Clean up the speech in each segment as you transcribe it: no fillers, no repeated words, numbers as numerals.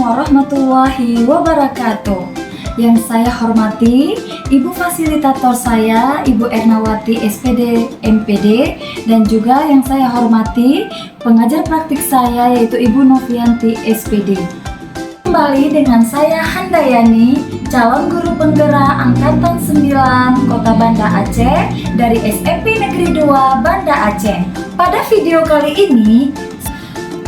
warahmatullahi wabarakatuh. Yang saya hormati Ibu Fasilitator saya, Ibu Ernawati SPD MPD, dan juga yang saya hormati pengajar praktik saya yaitu Ibu Novianti SPD. Kembali dengan saya Handayani, calon guru penggerak Angkatan 9 Kota Banda Aceh dari SMP Negeri 2 Banda Aceh. Pada video kali ini,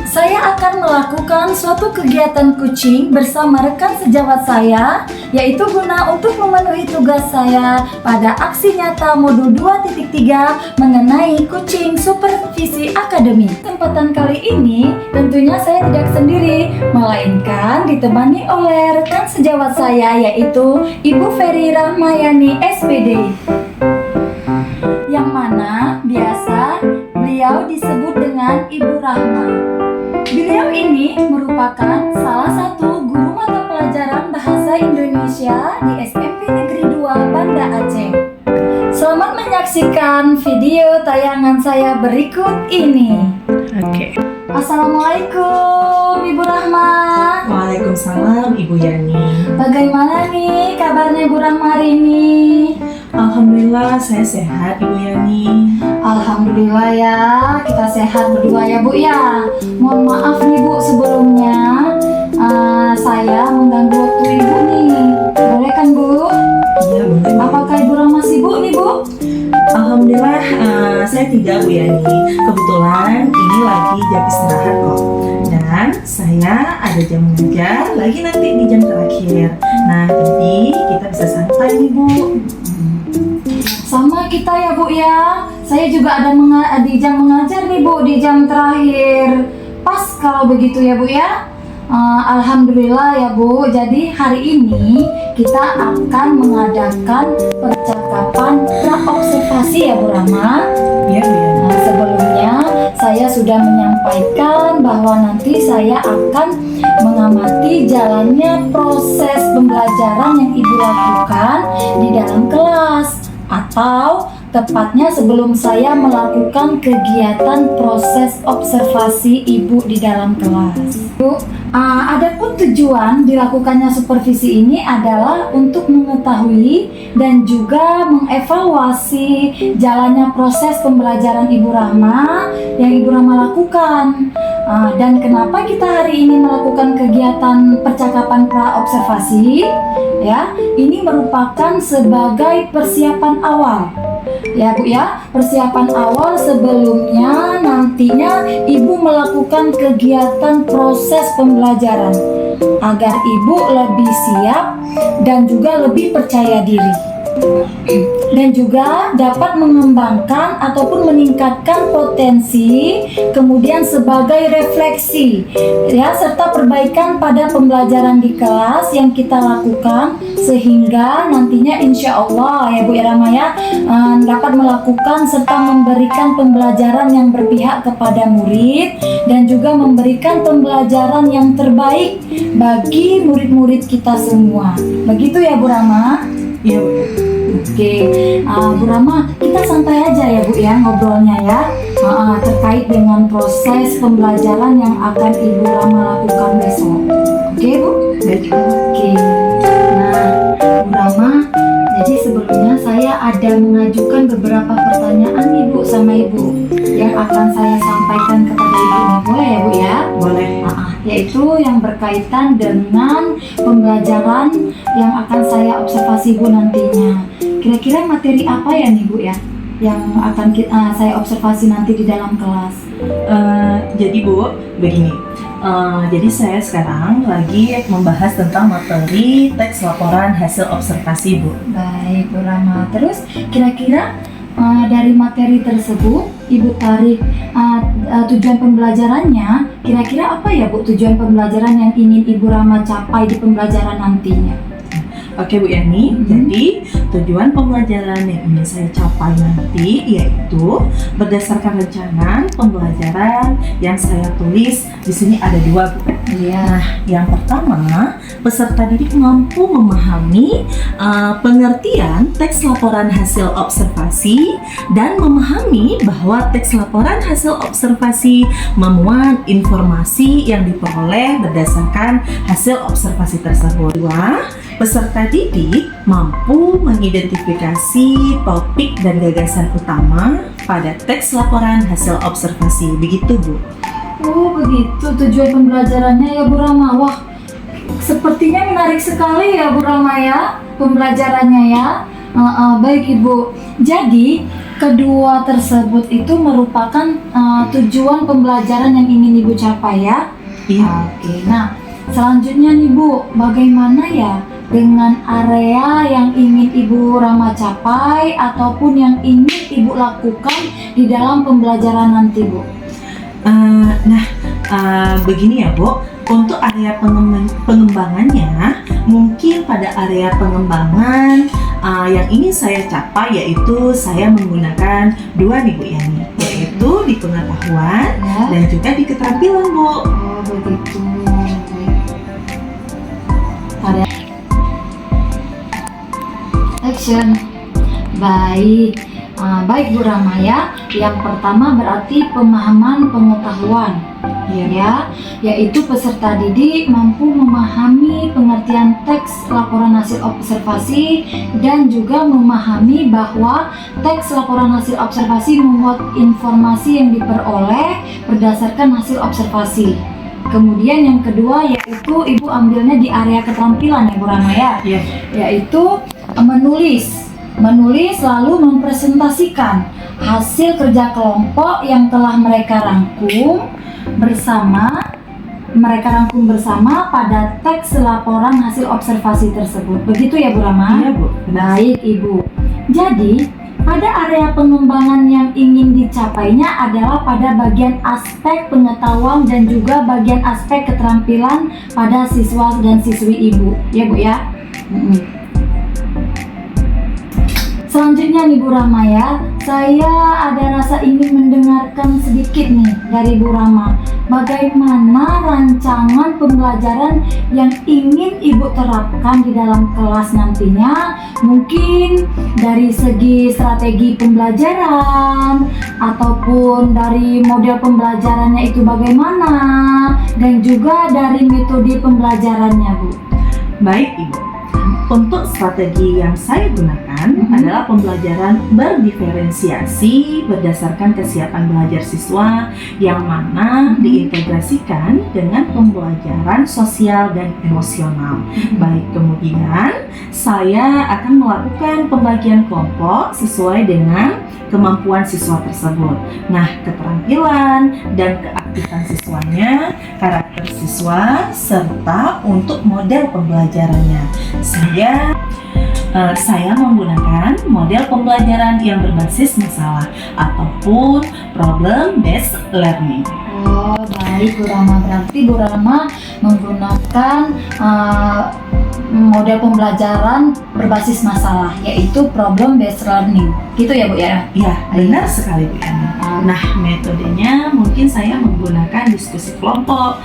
saya akan melakukan suatu kegiatan coaching bersama rekan sejawat saya, yaitu guna untuk memenuhi tugas saya pada aksi nyata modul 2.3 mengenai coaching supervisi akademik. Kesempatan kali ini tentunya saya tidak sendiri, melainkan ditemani oleh rekan sejawat saya, yaitu Ibu Ferry Rahmayani SPD, yang mana biasa beliau disebut dengan Ibu Rahma. Beliau ini merupakan salah satu guru mata pelajaran Bahasa Indonesia di SMP Negeri 2 Banda Aceh. Selamat menyaksikan video tayangan saya berikut ini. Oke. Assalamualaikum Ibu Rahma. Waalaikumsalam Ibu Yani. Bagaimana nih kabarnya Ibu Rahma hari ini? Alhamdulillah saya sehat Ibu Yani. Alhamdulillah ya, kita sehat berdua ya Bu ya. Mohon maaf nih Bu sebelumnya, saya mengganggu waktu Ibu nih. Boleh kan Bu? Iya boleh. Apakah Ibu Rahma sibuk nih Bu? Alhamdulillah saya tidak Bu Yani. Kebetulan ini lagi jam istirahat kok. Dan saya ada jam mengajar lagi nanti di jam terakhir. Nah jadi kita bisa santai nih Bu. Sama kita ya Bu ya. Saya juga ada di jam mengajar nih Bu, di jam terakhir. Pas kalau begitu ya Bu ya. Alhamdulillah ya Bu. Jadi hari ini kita akan mengadakan percakapan pra-observasi ya Bu Rama. Iya Bu Yani. Sebelumnya saya sudah menyampaikan bahwa nanti saya akan mengamati jalannya proses pembelajaran yang Ibu lakukan di dalam kelas, atau tepatnya sebelum saya melakukan kegiatan proses observasi Ibu di dalam kelas. Bu, adapun tujuan dilakukannya supervisi ini adalah untuk mengetahui dan juga mengevaluasi jalannya proses pembelajaran Ibu Rahma yang Ibu Rahma lakukan. Dan kenapa kita hari ini melakukan kegiatan percakapan pra-observasi? Ya, ini merupakan sebagai persiapan awal. Ya Bu ya, persiapan awal sebelumnya nantinya Ibu melakukan kegiatan proses pembelajaran agar Ibu lebih siap dan juga lebih percaya diri, dan juga dapat mengembangkan ataupun meningkatkan potensi, kemudian sebagai refleksi ya, serta perbaikan pada pembelajaran di kelas yang kita lakukan, sehingga nantinya insya Allah ya Bu Rahma ya, dapat melakukan serta memberikan pembelajaran yang berpihak kepada murid dan juga memberikan pembelajaran yang terbaik bagi murid-murid kita semua. Begitu ya Bu Rahma? Iya Bu. Oke, Bu Rahma, kita santai aja ya Bu ya ngobrolnya ya, terkait dengan proses pembelajaran yang akan Ibu Rahma lakukan besok. Oke Bu? Baik. Oke. Nah, Bu Rahma, jadi sebelumnya saya ada mengajukan beberapa pertanyaan nih Bu sama Ibu yang akan saya sampaikan kepada Ibu nih. Boleh ya Bu ya? Boleh. Yaitu yang berkaitan dengan pembelajaran yang akan saya observasi Bu nantinya. Kira-kira materi apa ya nih Bu ya yang akan saya observasi nanti di dalam kelas? Jadi Bu, begini. Jadi saya sekarang lagi membahas tentang materi teks laporan hasil observasi Bu. Baik Bu Rahma. Terus kira-kira dari materi tersebut Ibu tarik tujuan pembelajarannya, kira-kira apa ya Bu tujuan pembelajaran yang ingin Ibu Rahma capai di pembelajaran nantinya? Oke Bu Yani, jadi tujuan pembelajaran yang ingin saya capai nanti yaitu berdasarkan rencana pembelajaran yang saya tulis di sini ada 2 Bu. Iya. Nah, yang pertama, peserta didik mampu memahami pengertian teks laporan hasil observasi dan memahami bahwa teks laporan hasil observasi memuat informasi yang diperoleh berdasarkan hasil observasi tersebut. Dua, peserta didik mampu mengidentifikasi topik dan gagasan utama pada teks laporan hasil observasi. Begitu, Bu. Oh begitu tujuan pembelajarannya ya Bu Rama. Wah, sepertinya menarik sekali ya Bu Rama ya pembelajarannya ya. Baik Ibu. Jadi kedua tersebut itu merupakan tujuan pembelajaran yang ingin Ibu capai ya. Iya. Oke. Nah selanjutnya nih Bu, bagaimana ya dengan area yang ingin Ibu Rama capai ataupun yang ingin Ibu lakukan di dalam pembelajaran nanti Bu? Begini ya Bu, untuk area pengembangannya, mungkin pada area pengembangan yang ingin saya capai yaitu saya menggunakan dua nih Bu Yani, yaitu di pengetahuan Ya. dan juga di keterampilan Bu. Oh begitu. Area action. Baik. Baik Bu Rama ya. Yang pertama berarti pemahaman pengetahuan. Ya, yaitu peserta didik mampu memahami pengertian teks laporan hasil observasi dan juga memahami bahwa teks laporan hasil observasi memuat informasi yang diperoleh berdasarkan hasil observasi. Kemudian yang kedua yaitu Ibu ambilnya di area keterampilan ya Bu Rama ya, Iya. yaitu menulis lalu mempresentasikan hasil kerja kelompok yang telah mereka rangkum bersama pada teks laporan hasil observasi tersebut. Begitu ya Bu Rama? Iya Bu. Baik Ibu. Jadi pada area pengembangan yang ingin dicapainya adalah pada bagian aspek pengetahuan dan juga bagian aspek keterampilan pada siswa dan siswi Ibu. Ya Bu ya? Selanjutnya nih Bu Rama ya, saya ada rasa ingin mendengarkan sedikit nih dari Bu Rama. Bagaimana rancangan pembelajaran yang ingin Ibu terapkan di dalam kelas nantinya? Mungkin dari segi strategi pembelajaran ataupun dari model pembelajarannya itu bagaimana dan juga dari metode pembelajarannya Bu. Baik Ibu. Untuk strategi yang saya gunakan adalah pembelajaran berdiferensiasi berdasarkan kesiapan belajar siswa yang mana diintegrasikan dengan pembelajaran sosial dan emosional. Baik, kemudian saya akan melakukan pembagian kelompok sesuai dengan kemampuan siswa tersebut. Nah, keterampilan dan keaktifan siswanya, karakter siswa, serta untuk model pembelajarannya. Saya menggunakan model pembelajaran yang berbasis masalah ataupun problem based learning. Oh baik Bu Rama, berarti Bu Rama menggunakan model pembelajaran berbasis masalah yaitu problem based learning gitu ya Bu ya? Ya, benar sekali Bu Yani. Nah, metodenya mungkin saya menggunakan diskusi kelompok.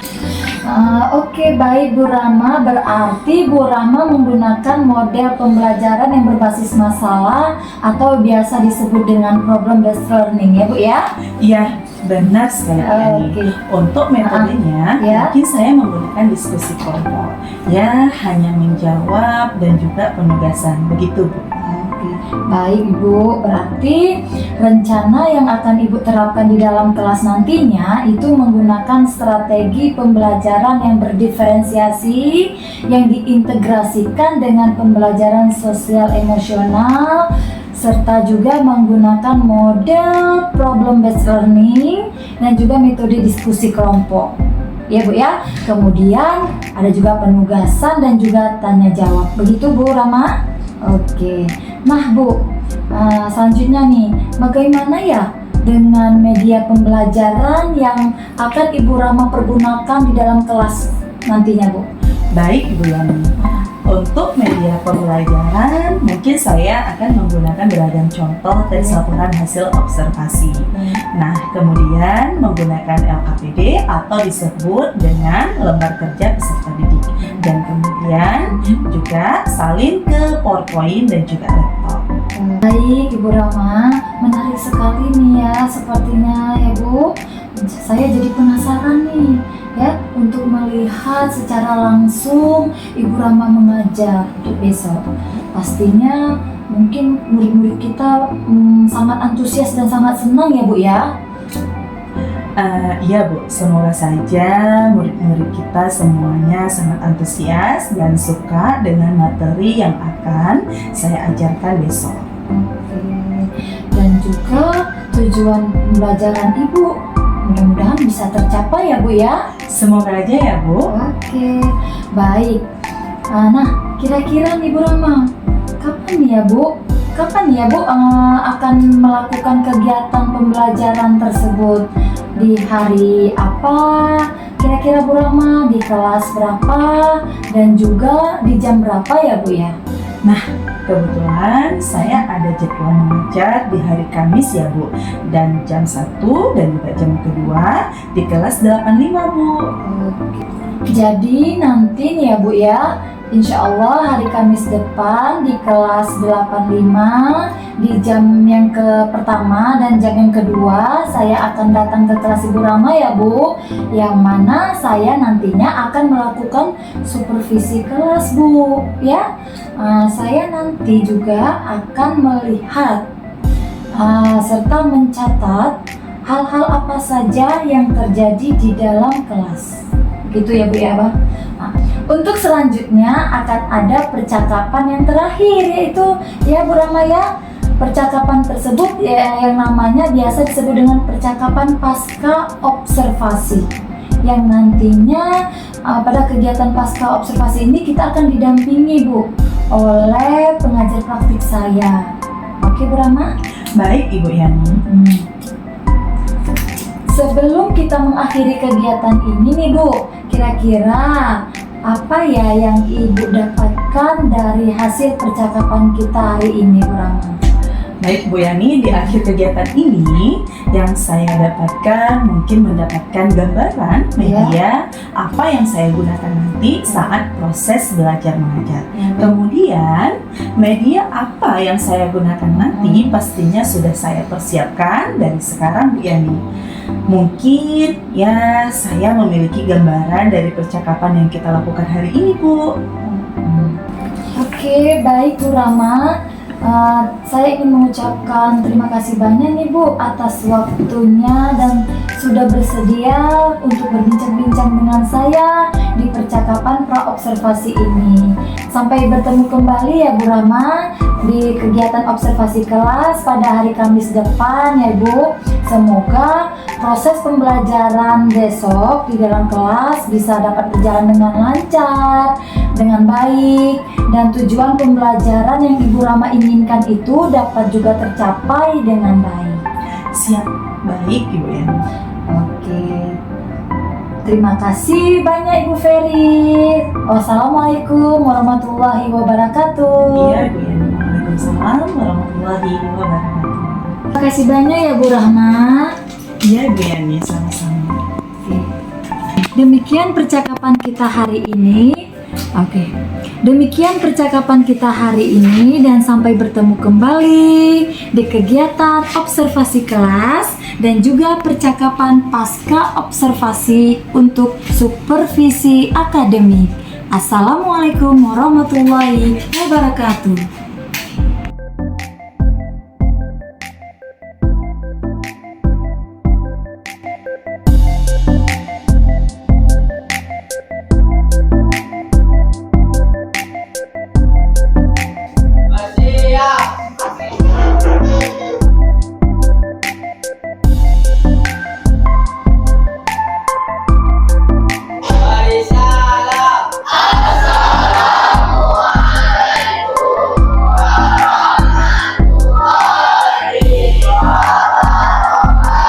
Oke, baik Bu Rama, berarti Bu Rama menggunakan model pembelajaran yang berbasis masalah atau biasa disebut dengan problem based learning ya Bu ya? Iya, benar sekali Bu Yani. Oke. Untuk metodenya Ya. mungkin saya menggunakan diskusi kelompok. Ya, hanya menjawab dan juga penugasan. Begitu Bu. Oke, baik Ibu, berarti rencana yang akan Ibu terapkan di dalam kelas nantinya itu menggunakan strategi pembelajaran yang berdiferensiasi yang diintegrasikan dengan pembelajaran sosial emosional serta juga menggunakan model problem based learning dan juga metode diskusi kelompok. Ya Bu ya. Kemudian ada juga penugasan dan juga tanya jawab. Begitu Bu Rama? Oke. Nah Bu, selanjutnya nih, bagaimana ya dengan media pembelajaran yang akan Ibu Rama pergunakan di dalam kelas nantinya Bu? Baik Bu Yani. Untuk media pembelajaran, mungkin saya akan menggunakan beragam contoh teks laporan hasil observasi. Nah, kemudian menggunakan LKPD atau disebut dengan lembar kerja peserta didik. Dan kemudian juga salin ke PowerPoint dan juga laptop. Baik, Ibu Rama, menarik sekali nih ya sepertinya ya Bu. Saya jadi penasaran nih ya untuk melihat secara langsung Ibu Rama mengajar untuk besok. Pastinya mungkin murid-murid kita sangat antusias dan sangat senang ya Bu ya. Iya Bu, semoga saja murid-murid kita semuanya sangat antusias dan suka dengan materi yang akan saya ajarkan besok. Oke. Dan juga tujuan pembelajaran Ibu mudah-mudahan bisa tercapai ya Bu ya. Semoga aja ya Bu. Oke, baik. Nah, kira-kira nih Bu Rama, kapan ya Bu akan melakukan kegiatan pembelajaran tersebut? Di hari apa? Kira-kira Bu Rama di kelas berapa? Dan juga di jam berapa ya Bu ya? Kebetulan saya ada jadwal mengajar di hari Kamis ya Bu, dan jam 1 dan juga jam kedua di kelas 85 Bu. Jadi nanti nih ya Bu ya, insya Allah hari Kamis depan di kelas 85 di jam yang pertama dan jam yang kedua saya akan datang ke kelas Ibu Rama ya Bu, yang mana saya nantinya akan melakukan supervisi kelas Bu ya. Saya nanti juga akan melihat serta mencatat hal-hal apa saja yang terjadi di dalam kelas. Gitu ya Bu ya Bang. Untuk selanjutnya akan ada percakapan yang terakhir, yaitu ya Bu Rama ya, percakapan tersebut ya, yang namanya biasa disebut dengan percakapan pasca observasi, yang nantinya pada kegiatan pasca observasi ini kita akan didampingi Bu oleh pengajar praktik saya. Oke Bu Rama? Baik Ibu Yani. Sebelum kita mengakhiri kegiatan ini nih Bu, kira-kira apa ya yang Ibu dapatkan dari hasil percakapan kita hari ini Bu Rama? Baik Bu Yani, di akhir kegiatan ini yang saya dapatkan mungkin mendapatkan gambaran media apa yang saya gunakan nanti saat proses belajar mengajar. Kemudian media apa yang saya gunakan nanti pastinya sudah saya persiapkan dari sekarang Bu Yani. Mungkin ya saya memiliki gambaran dari percakapan yang kita lakukan hari ini Bu. Oke, baik Bu Rama. Saya ingin mengucapkan terima kasih banyak nih Bu atas waktunya dan sudah bersedia untuk berbincang-bincang dengan saya di percakapan pra-observasi ini. Sampai bertemu kembali ya Bu Rama di kegiatan observasi kelas pada hari Kamis depan ya Bu. Semoga proses pembelajaran besok di dalam kelas bisa dapat berjalan dengan lancar, dengan baik, dan tujuan pembelajaran yang Ibu Rama inginkan itu dapat juga tercapai dengan baik. Siap, baik Ibu Yani. Oke. Terima kasih banyak Ibu Ferry. Wassalamualaikum warahmatullahi wabarakatuh. Iya Bu Yani. Waalaikumsalam warahmatullahi wabarakatuh. Terima kasih banyak ya Bu Rahma. Iya Bu Yani, sama-sama. Demikian percakapan kita hari ini. Demikian percakapan kita hari ini dan sampai bertemu kembali di kegiatan observasi kelas dan juga percakapan pasca observasi untuk supervisi akademik. Assalamualaikum warahmatullahi wabarakatuh.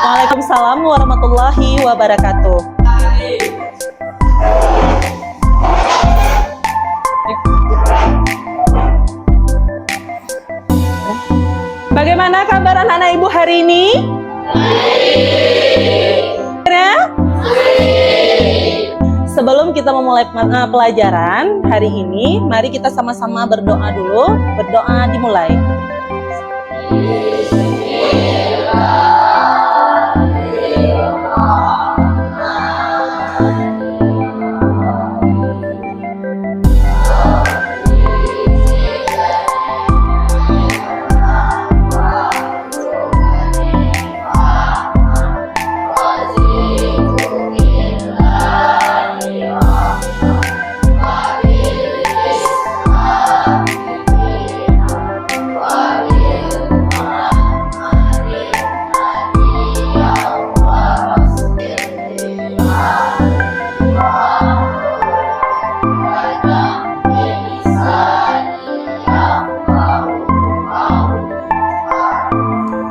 Waalaikumsalam warahmatullahi wabarakatuh. hari ini? Sebelum kita memulai pelajaran hari ini, mari kita sama-sama berdoa dulu. Berdoa dimulai.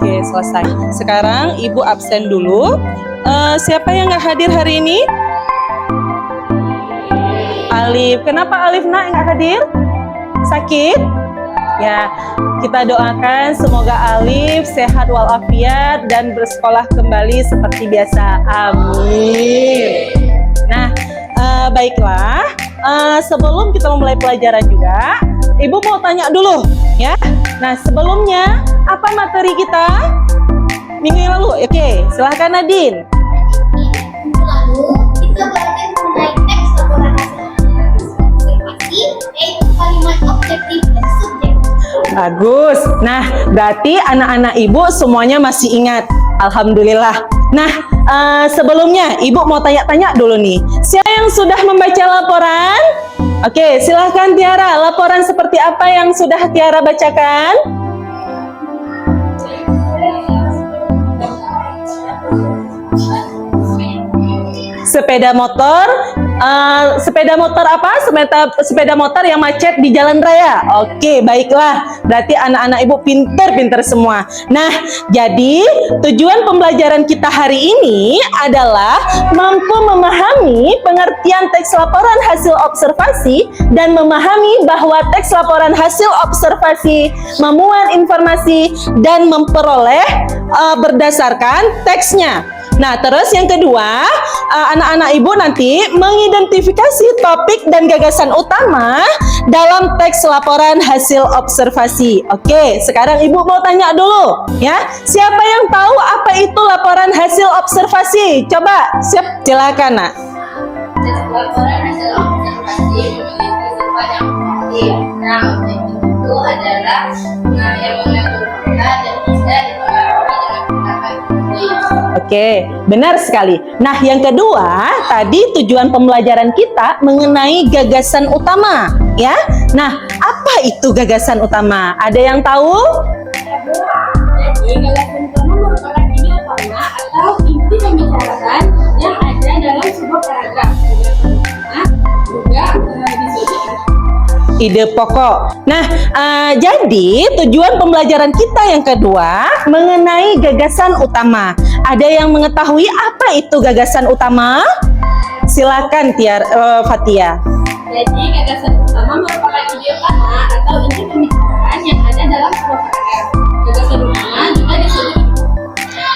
Oke, selesai. Sekarang Ibu absen dulu. Siapa yang nggak hadir hari ini? Alif. Kenapa Alif nak nggak hadir? Sakit? Ya, kita doakan semoga Alif sehat walafiat dan bersekolah kembali seperti biasa. Amin. Nah, baiklah. Sebelum kita memulai pelajaran juga, Ibu mau tanya dulu, ya. Nah, sebelumnya apa materi kita minggu yang lalu? Oke, silahkan Nadine. Lalu kita belajar mengenai teks laporan hasil observasi, yaitu kalimat objektif dan subjektif. Bagus. Nah, berarti anak-anak Ibu semuanya masih ingat. Alhamdulillah. Nah, sebelumnya Ibu mau tanya-tanya dulu nih. Siapa yang sudah membaca laporan? Oke, silahkan Tiara. Laporan seperti apa yang sudah Tiara bacakan? Sepeda motor. Sepeda motor apa? Sepeda motor yang macet di jalan raya. Oke, baiklah. Berarti anak-anak Ibu pinter-pinter semua. Nah, jadi tujuan pembelajaran kita hari ini adalah mampu memahami pengertian teks laporan hasil observasi dan memahami bahwa teks laporan hasil observasi memuat informasi dan memperoleh berdasarkan teksnya. Nah, terus yang kedua, anak-anak Ibu nanti mengidentifikasi topik dan gagasan utama dalam teks laporan hasil observasi. Oke, sekarang Ibu mau tanya dulu, ya. Siapa yang tahu apa itu laporan hasil observasi? Coba, silakan, Nak. Teks laporan hasil observasi memiliki sifat yang objektif. Nah, objektif itu adalah yang mengatur fakta dan bisa dipengaruhi dengan pendapat publik. Oke, benar sekali. Nah, yang kedua, tadi tujuan pembelajaran kita mengenai gagasan utama, ya. Nah, apa itu gagasan utama? Ada yang tahu? Jadi, gagasan utama merupakan ide utama atau inti pembicaraan yang ada dalam sebuah paragraf. Gagasan utama juga disebut Ide pokok. Nah, jadi tujuan pembelajaran kita yang kedua mengenai gagasan utama. Ada yang mengetahui apa itu gagasan utama? Silakan Fatia. Jadi, gagasan utama merupakan ide utama atau inti pembicaraan yang ada dalam sebuah paragraf. Gagasan utama juga disebut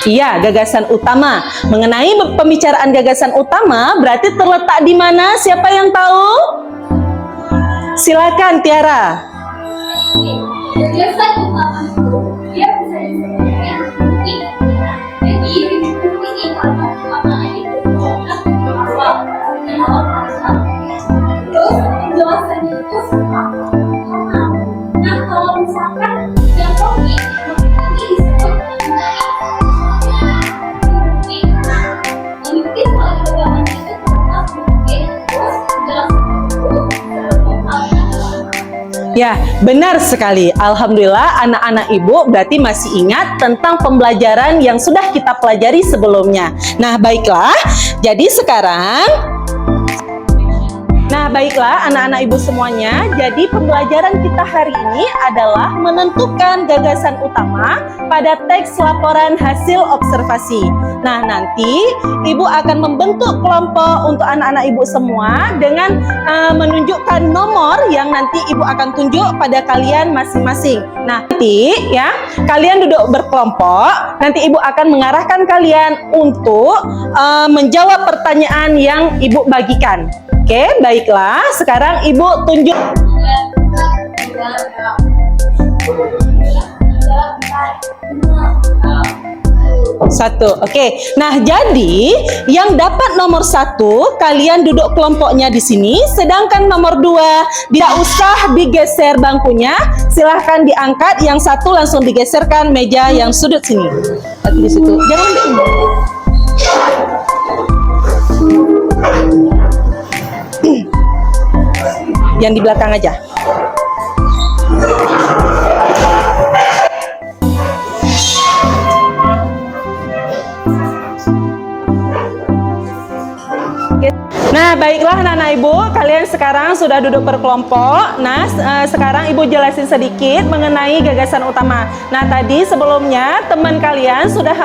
Iya, gagasan utama. Mengenai pembicaraan gagasan utama berarti terletak di mana? Siapa yang tahu? Silakan Tiara. gagasan utama itu dia bisa disampaikan mungkin. Jadi, ini kalimat utama itu awal pasal. Terus penjelasannya itu nah, kalau misalkan yang topik ini disebut mungkin kalau jawabannya itu tetap mungkin terus Ya, benar sekali. Alhamdulillah anak-anak Ibu berarti masih ingat tentang pembelajaran yang sudah kita pelajari sebelumnya. Nah, baiklah. Jadi sekarang baiklah anak-anak ibu semuanya. Jadi pembelajaran kita hari ini adalah menentukan gagasan utama pada teks laporan hasil observasi. Nah, nanti ibu akan membentuk kelompok untuk anak-anak ibu semua dengan menunjukkan nomor yang nanti ibu akan tunjuk pada kalian masing-masing. Nah, nanti ya, kalian duduk berkelompok, nanti ibu akan mengarahkan kalian untuk menjawab pertanyaan yang ibu bagikan. Oke, baiklah. Sekarang ibu tunjuk. Satu, oke. Nah, jadi yang dapat nomor 1 kalian duduk kelompoknya di sini, sedangkan nomor 2 tidak usah digeser bangkunya, silahkan diangkat. Yang 1 langsung digeserkan meja yang sudut sini. Di situ, jangan ambil ini. Yang di belakang aja. Nah, baiklah anak-anak ibu, kalian sekarang sudah duduk berkelompok. Nah, sekarang ibu jelasin sedikit mengenai gagasan utama. Nah, tadi sebelumnya teman kalian sudah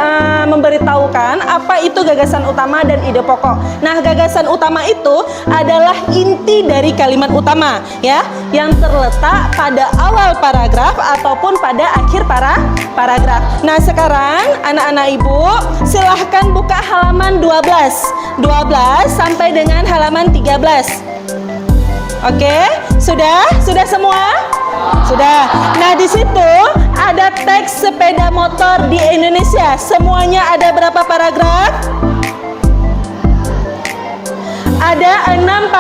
memberitahukan apa itu gagasan utama dan ide pokok. Nah, gagasan utama itu adalah inti dari kalimat utama, ya, yang terletak pada awal paragraf ataupun pada akhir paragraf. Nah, sekarang anak-anak ibu silahkan buka halaman 12 sampai dengan halaman 13. Oke, sudah semua? Sudah. Nah, di situ ada teks sepeda motor di Indonesia. Semuanya ada berapa paragraf? Ada 6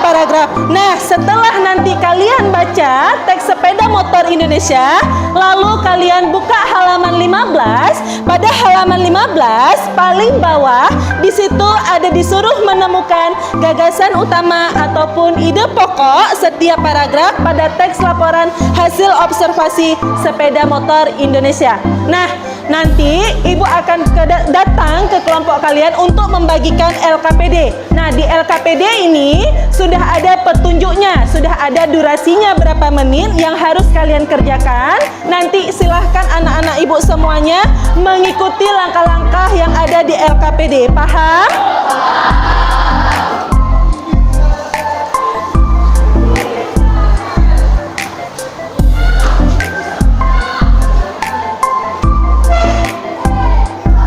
paragraf. Nah, setelah nanti kalian baca teks sepeda motor Indonesia, lalu kalian buka halaman 15. Pada halaman 15 paling bawah di situ ada disuruh menemukan gagasan utama ataupun ide pokok setiap paragraf pada teks laporan hasil observasi sepeda motor Indonesia. Nah, nanti ibu akan datang ke kelompok kalian untuk membagikan LKPD. Nah, di LKPD ini sudah ada petunjuknya, sudah ada durasinya berapa menit yang harus kalian kerjakan. Nanti silahkan anak-anak ibu semuanya mengikuti langkah-langkah yang ada di LKPD. Paham?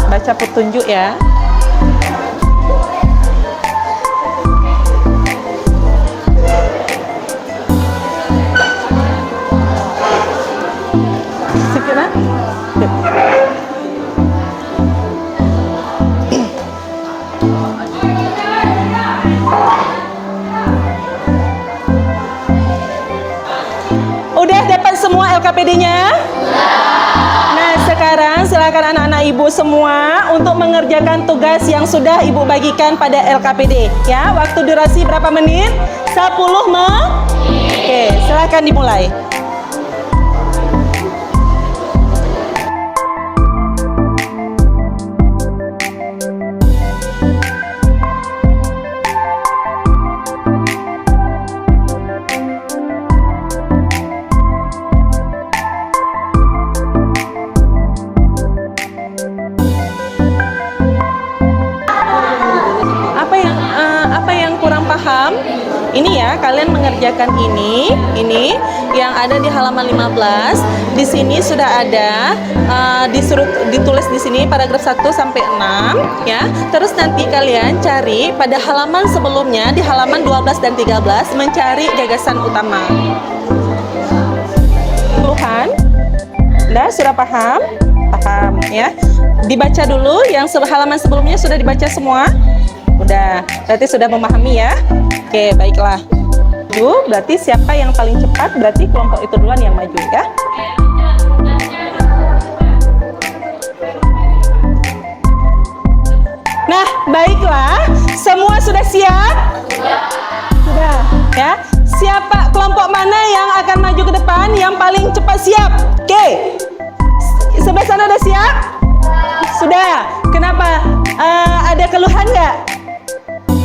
Baca petunjuk ya. Sekarang udah dapat semua LKPD-nya? Nah, sekarang silakan anak-anak ibu semua untuk mengerjakan tugas yang sudah ibu bagikan pada LKPD. Ya, waktu durasi berapa menit? 10 menit. Oke, silakan dimulai. Paham? Ini ya, kalian mengerjakan ini yang ada di halaman 15. Di sini sudah ada disuruh ditulis di sini paragraf 1 sampai 6 ya. Terus nanti kalian cari pada halaman sebelumnya di halaman 12 dan 13 mencari gagasan utama. Tuhan? Udah, sudah paham? Paham ya. Dibaca dulu yang halaman sebelumnya sudah dibaca semua. Udah, berarti sudah memahami ya. Oke, baiklah. Maju, berarti siapa yang paling cepat, berarti kelompok itu duluan yang maju ya. Nah, baiklah. Semua sudah siap? Sudah. Ya. Siapa kelompok mana yang akan maju ke depan yang paling cepat siap? Oke. Sebelah sana udah siap? Sudah. Kenapa? Ada keluhan nggak?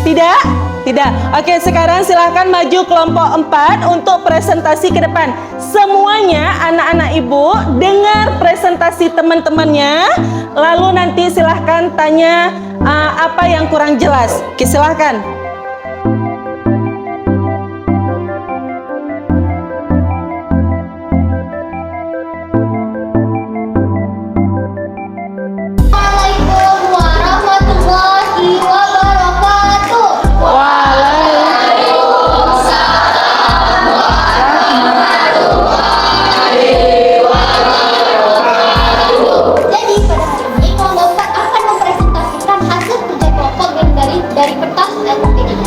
Tidak? Tidak. Oke, sekarang silahkan maju kelompok 4 untuk presentasi ke depan. Semuanya anak-anak ibu dengar presentasi teman-temannya. Lalu nanti silahkan tanya apa yang kurang jelas. Oke, silahkan. Assalamualaikum warahmatullahi wabarakatuh. Jadi pada hari ini kelompok 4 akan mempresentasikan hasil kerja kelompok dari peta SDG ini.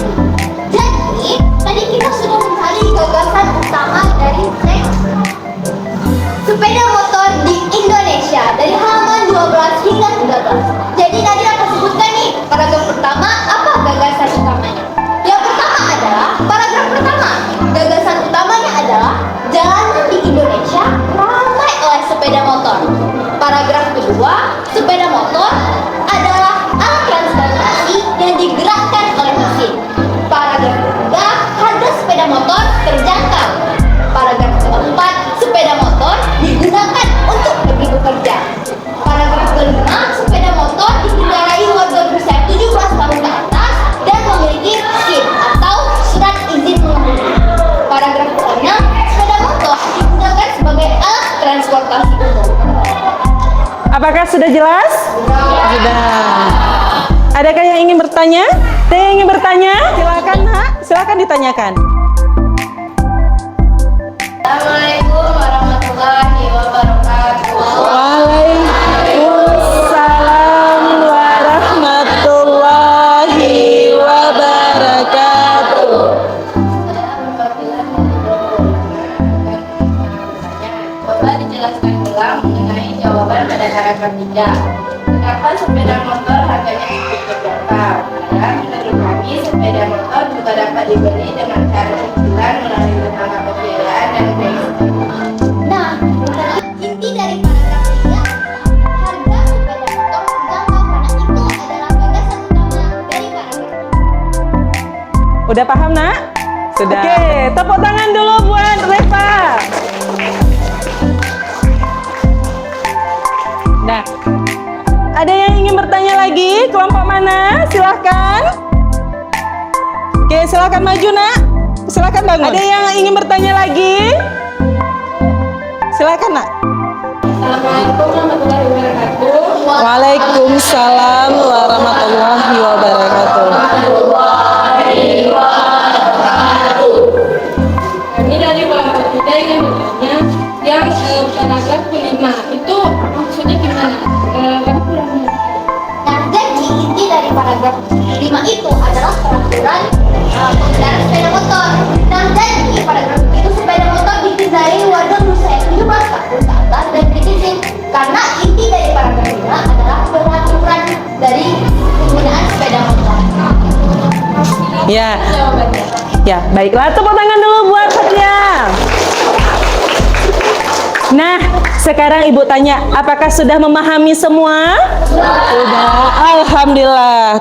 Jadi tadi kita sudah mencari gagasan utama dari teks sepeda motor di Indonesia dari halaman 12 hingga 13. Jadi tadi akan sebutkan nih paragraf pertama apa gagasan utamanya. Yang pertama adalah paragraf pertama. Gagasan utamanya adalah jalanan di Indonesia ramai oleh sepeda motor. Paragraf kedua, sepeda motor adalah alat transportasi yang digerakkan oleh mesin. Paragraf ketiga, harga sepeda motor terjangkau. Paragraf keempat, sepeda motor digunakan untuk pergi bekerja. Paragraf kelima, sepeda motor dikendarai warga berusia 17 tahun ke atas dan memiliki SIM atau surat izin mengemudi. Paragraf keenam, sepeda motor digunakan sebagai alat transportasi umum. Apakah sudah jelas? Sudah. Adakah yang ingin bertanya? Teh ingin bertanya? Silakan, Nak. Silakan ditanyakan. Assalamualaikum warahmatullahi wabarakatuh. Waalaikumsalam warahmatullahi wabarakatuh. Coba dijelaskan ulang mengenai jawaban pada paragraf 3. Kenapa sepeda motor harganya cukup terjangkau? Karena menurut kami sepeda motor juga dapat dibeli dengan cara cicilan melalui lembaga pembiayaan dan kredit. Nah, inti dari paragraf 3 harga sepeda motor terjangkau karena itu adalah gagasan utama dari paragraf. Udah paham, Nak? Sudah. Oke, tepuk tangan dulu buat Reva. Nah, ada yang ingin bertanya lagi? Kelompok mana? Silahkan. Oke, silahkan maju, Nak. Silahkan bangun. Ada yang ingin bertanya lagi? Silahkan, Nak. Assalamualaikum warahmatullahi wabarakatuh. Waalaikumsalam warahmatullahi wabarakatuh. Kami dari kelompok kita ingin bertanya yang paragraf kelima itu maksudnya gimana? Kami kurang mengerti. Nah, jadi inti dari paragraf 5 itu adalah peraturan pengendara sepeda motor. Nah, jadi paragraf itu sepeda motor dikendarai warga berusia 17 tahun ke atas dan berizin. Karena inti dari paragraf 5 adalah peraturan dari penggunaan sepeda motor. Ya, Jawabannya. ya, baiklah. Tepuk tangan dulu buat Fatia. Nah, sekarang Ibu tanya, apakah sudah memahami semua? Sudah. Alhamdulillah.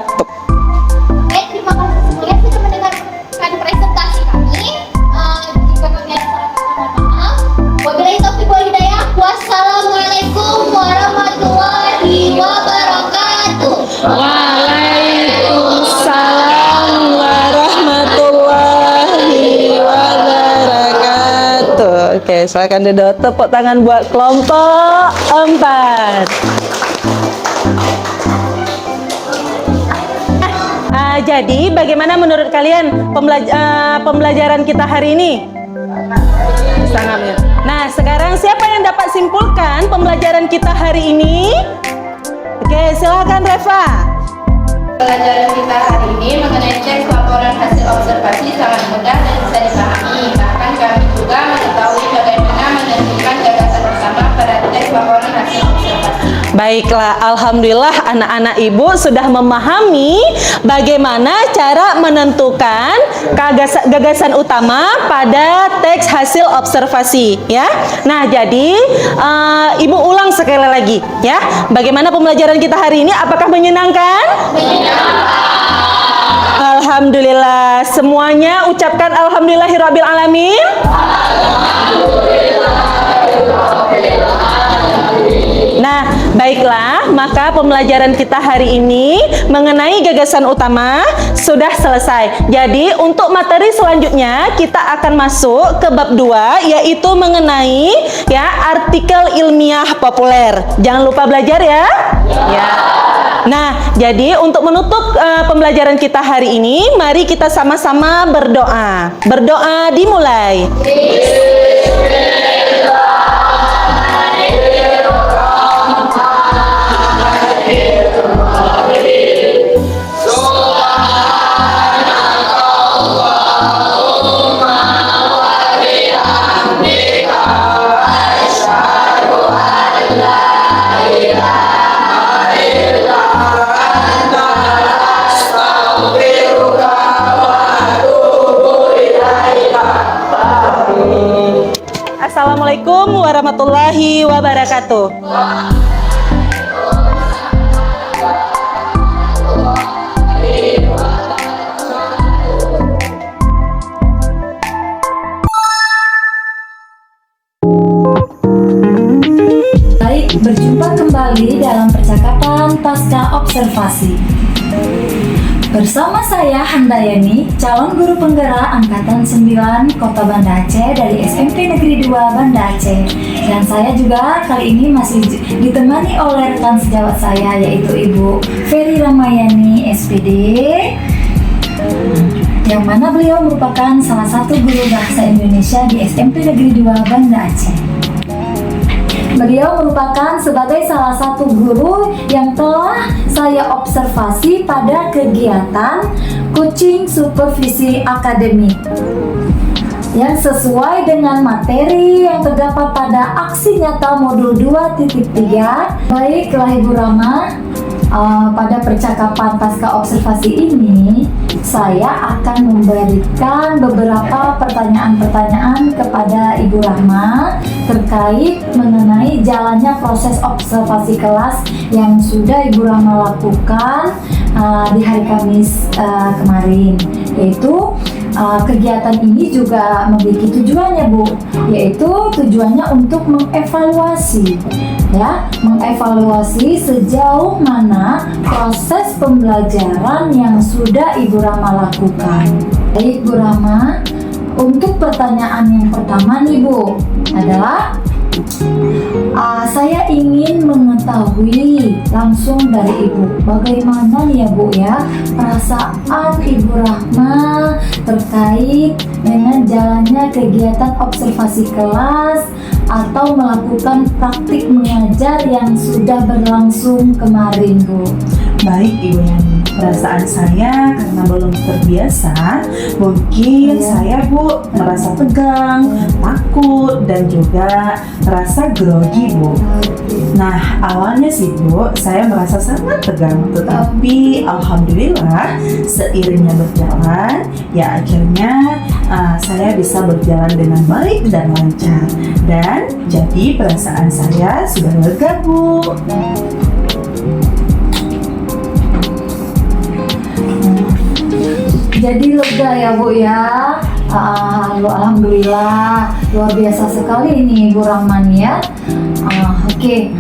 Oke, terima kasih semuanya sudah mendengarkan presentasi kami. Jika kami ada salah kata, mohon maaf. Wabillahi taufiq wal hidayah. Wassalamualaikum warahmatullahi wabarakatuh. Waalaikumsalam warahmatullahi wabarakatuh. Oke, silakan duduk. Tepuk tangan buat kelompok 4. Jadi, bagaimana menurut kalian pembelajaran kita hari ini? Sangat mirip. Nah, sekarang siapa yang dapat simpulkan pembelajaran kita hari ini? Oke, silakan Reva. Pelajaran kita hari ini mengenai teks laporan hasil observasi sangat mudah dan bisa dipahami. Bahkan kami juga mengetahui bagaimana menentukan gagasan bersama pada teks laporan hasil observasi. Baiklah, alhamdulillah anak-anak ibu sudah memahami bagaimana cara menentukan gagasan utama pada teks hasil observasi, ya. Nah, jadi ibu ulang sekali lagi, ya. Bagaimana pembelajaran kita hari ini? Apakah menyenangkan? Menyenangkan. Alhamdulillah. Semuanya ucapkan alhamdulillahirabbil alamin. Nah, baiklah, maka pembelajaran kita hari ini mengenai gagasan utama sudah selesai. Jadi, untuk materi selanjutnya kita akan masuk ke bab 2, yaitu mengenai artikel ilmiah populer. Jangan lupa belajar ya. Ya. Nah, jadi untuk menutup pembelajaran kita hari ini, mari kita sama-sama berdoa. Berdoa dimulai. Assalamualaikum warahmatullahi wabarakatuh. Baik, berjumpa kembali dalam percakapan pasca observasi. Bersama saya Handayani, calon guru penggerak Angkatan 9 Kota Banda Aceh dari SMP Negeri 2 Banda Aceh. Dan saya juga kali ini masih ditemani oleh rekan sejawat saya, yaitu Ibu Ferry Ramayani SPD, yang mana beliau merupakan salah satu guru bahasa Indonesia di SMP Negeri 2 Banda Aceh. Beliau merupakan sebagai salah satu guru yang telah saya observasi pada kegiatan coaching supervisi akademik yang sesuai dengan materi yang terdapat pada aksi nyata modul 2.3. Baiklah Ibu Rama, pada percakapan pasca observasi ini saya akan memberikan beberapa pertanyaan-pertanyaan kepada Ibu Rahma terkait mengenai jalannya proses observasi kelas yang sudah Ibu Rahma lakukan di hari Kamis kemarin, yaitu kegiatan ini juga memiliki tujuannya Bu, yaitu tujuannya untuk mengevaluasi sejauh mana proses pembelajaran yang sudah Ibu Rama lakukan. Baik Bu Rama, untuk pertanyaan yang pertama nih Bu adalah saya ingin mengetahui langsung dari Ibu, bagaimana ya Bu ya perasaan Ibu Rahma terkait dengan jalannya kegiatan observasi kelas atau melakukan praktik mengajar yang sudah berlangsung kemarin Bu. Baik Ibu Yani, perasaan saya karena belum terbiasa, mungkin saya Bu merasa tegang, takut, dan juga merasa grogi Bu. Nah, awalnya sih Bu, saya merasa sangat tegang, tetapi alhamdulillah seiringnya berjalan, ya akhirnya saya bisa berjalan dengan baik dan lancar. Dan jadi perasaan saya sudah lega Bu. Jadi lega ya Bu ya. Alhamdulillah, luar biasa sekali ini Bu Rahman ya. Oke.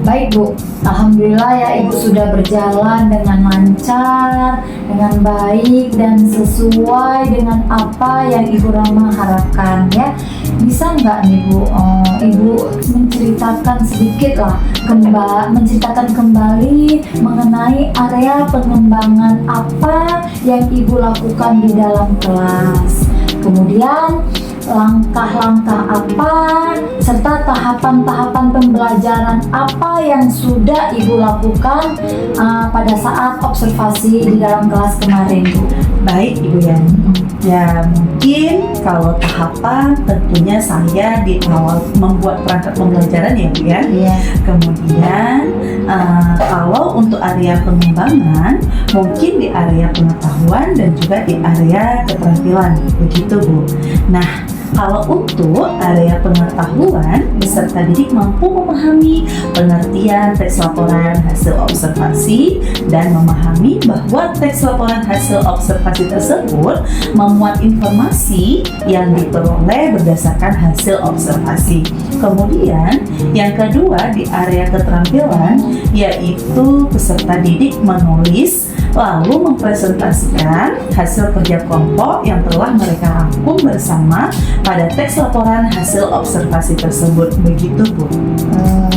Baik Bu, alhamdulillah ya Ibu sudah berjalan dengan lancar, dengan baik dan sesuai dengan apa yang Ibu Rahma harapkan ya. Bisa nggak nih Bu, Ibu menceritakan sedikit lah, menceritakan kembali mengenai area pengembangan apa yang Ibu lakukan di dalam kelas, kemudian langkah-langkah apa serta tahapan-tahapan pembelajaran apa yang sudah Ibu lakukan pada saat observasi di dalam kelas kemarin Bu. Baik Ibu Yani, ya mungkin kalau tahapan tentunya saya di awal membuat perangkat pembelajaran ya Bu ya. Iya. Kemudian kalau untuk area pengembangan mungkin di area pengetahuan dan juga di area keterampilan, begitu Bu. Nah, Kalau untuk area pengetahuan, peserta didik mampu memahami pengertian teks laporan hasil observasi dan memahami bahwa teks laporan hasil observasi tersebut memuat informasi yang diperoleh berdasarkan hasil observasi. Kemudian, yang kedua di area keterampilan, yaitu peserta didik menulis lalu mempresentasikan hasil kerja kelompok yang telah mereka rangkum bersama pada teks laporan hasil observasi tersebut. Begitu, Bu.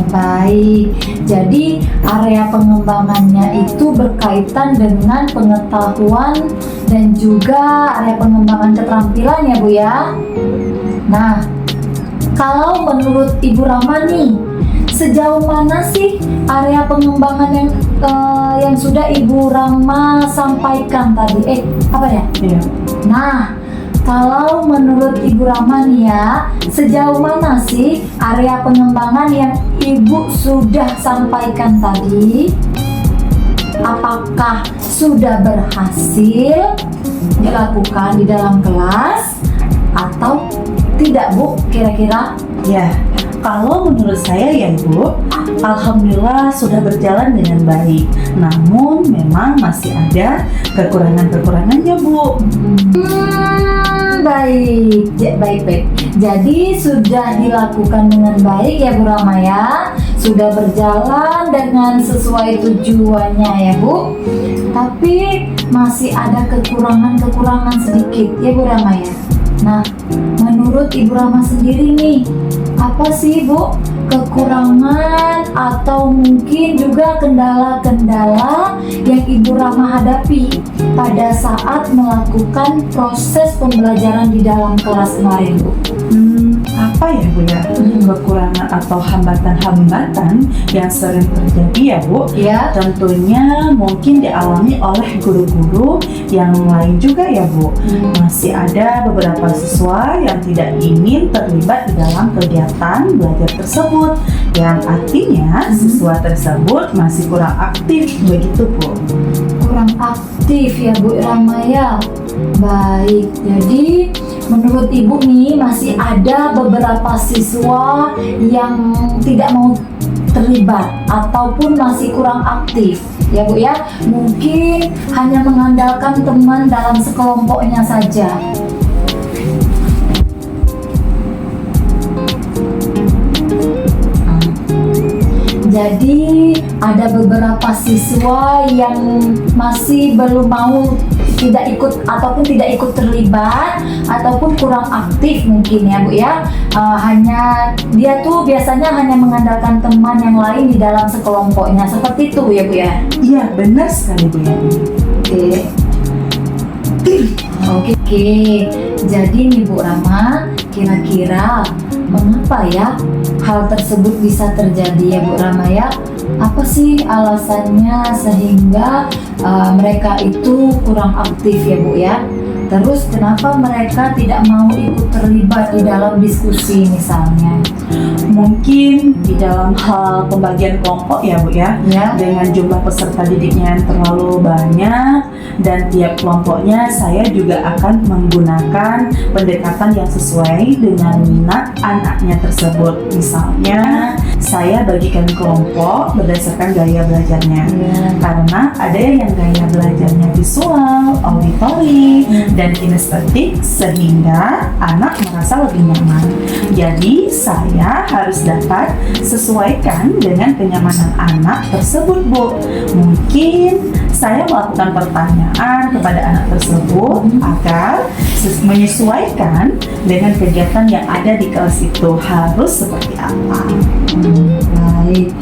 Baik, jadi area pengembangannya itu berkaitan dengan pengetahuan dan juga area pengembangan keterampilan ya Bu ya. Nah, kalau menurut Ibu Rama nih, sejauh mana sih area pengembangan yang sudah Ibu Rama sampaikan tadi? Apa ya? Iya. Nah, kalau menurut Ibu Rama nih ya, sejauh mana sih area pengembangan yang Ibu sudah sampaikan tadi? Apakah sudah berhasil dilakukan di dalam kelas atau tidak, Bu? Kira-kira? Ya, kalau menurut saya ya Ibu, alhamdulillah sudah berjalan dengan baik. Namun memang masih ada kekurangan-kekurangannya, Bu. Baik. Jadi sudah dilakukan dengan baik ya Bu Rama ya. Sudah berjalan dengan sesuai tujuannya ya Bu. Tapi masih ada kekurangan-kekurangan sedikit ya Bu Rama ya. Nah, menurut Ibu Rama sendiri nih, apa sih Bu kekurangan atau mungkin juga kendala-kendala yang Ibu Rama hadapi pada saat melakukan proses pembelajaran di dalam kelas kemarin, Bu? Apa ya Bu ya, kekurangan atau hambatan-hambatan yang sering terjadi ya Bu? Ya. Tentunya mungkin dialami oleh guru-guru yang lain juga ya Bu. Masih ada beberapa siswa yang tidak ingin terlibat di dalam kegiatan belajar tersebut, yang artinya siswa tersebut masih kurang aktif, begitu Bu. Kurang aktif ya Bu Rama ya. Baik, jadi menurut Ibu nih masih ada beberapa siswa yang tidak mau terlibat ataupun masih kurang aktif ya Bu ya. Mungkin hanya mengandalkan teman dalam sekelompoknya saja. Jadi ada beberapa siswa yang masih belum mau tidak ikut ataupun tidak ikut terlibat ataupun kurang aktif mungkin ya Bu ya. Hanya dia tuh biasanya hanya mengandalkan teman yang lain di dalam sekelompoknya, seperti itu ya Bu ya. Iya, benar sekali Bu ya. Oke. Jadi nih Bu Rama, kira-kira mengapa ya hal tersebut bisa terjadi ya Bu Rama ya? Apa sih alasannya sehingga mereka itu kurang aktif ya Bu ya? Terus kenapa mereka tidak mau ikut terlibat di dalam diskusi misalnya? Mungkin di dalam hal pembagian kelompok ya Bu ya, dengan jumlah peserta didiknya yang terlalu banyak dan tiap kelompoknya saya juga akan menggunakan pendekatan yang sesuai dengan minat anaknya tersebut. Misalnya saya bagikan kelompok berdasarkan gaya belajarnya, karena ada yang gaya belajarnya visual, auditory, dan kinestetik, sehingga anak merasa lebih nyaman. Jadi saya harus dapat sesuaikan dengan kenyamanan anak tersebut Bu. Mungkin saya melakukan pertanyaan kepada anak tersebut agar menyesuaikan dengan kegiatan yang ada di kelas itu harus seperti apa.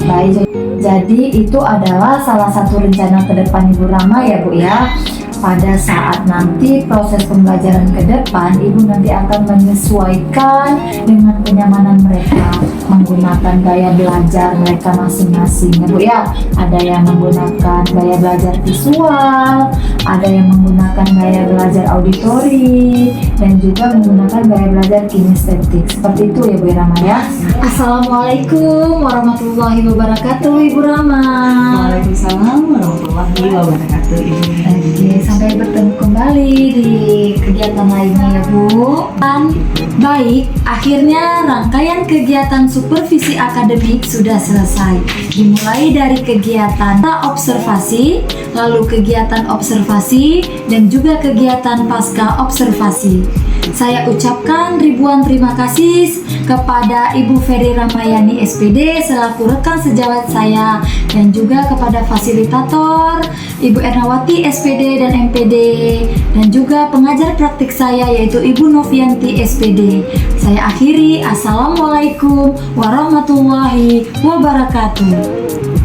Baik. Jadi itu adalah salah satu rencana ke depan Ibu Rama ya Bu ya. Pada saat nanti proses pembelajaran ke depan, Ibu nanti akan menyesuaikan dengan kenyamanan mereka, menggunakan gaya belajar mereka masing-masing ya Bu ya. Ada yang menggunakan gaya belajar visual, ada yang menggunakan gaya belajar auditori, dan juga menggunakan gaya belajar kinestetik. Seperti itu ya Bu Rama ya. Assalamualaikum warahmatullahi wabarakatuh Ibu Rama. Waalaikumsalam warahmatullahi wabarakatuh. Oke, sampai bertemu kembali kembali di kegiatan lainnya ya Bu. Baik, akhirnya rangkaian kegiatan supervisi akademik sudah selesai. Dimulai dari kegiatan observasi, lalu kegiatan observasi, dan juga kegiatan pasca observasi. Saya ucapkan ribuan terima kasih kepada Ibu Ferry Ramayani SPD selaku rekan sejawat saya, dan juga kepada fasilitator Ibu Ernawati SPD dan MPD, dan juga pengajar praktik saya yaitu Ibu Novianti SPD. Saya akhiri, Assalamualaikum warahmatullahi wabarakatuh.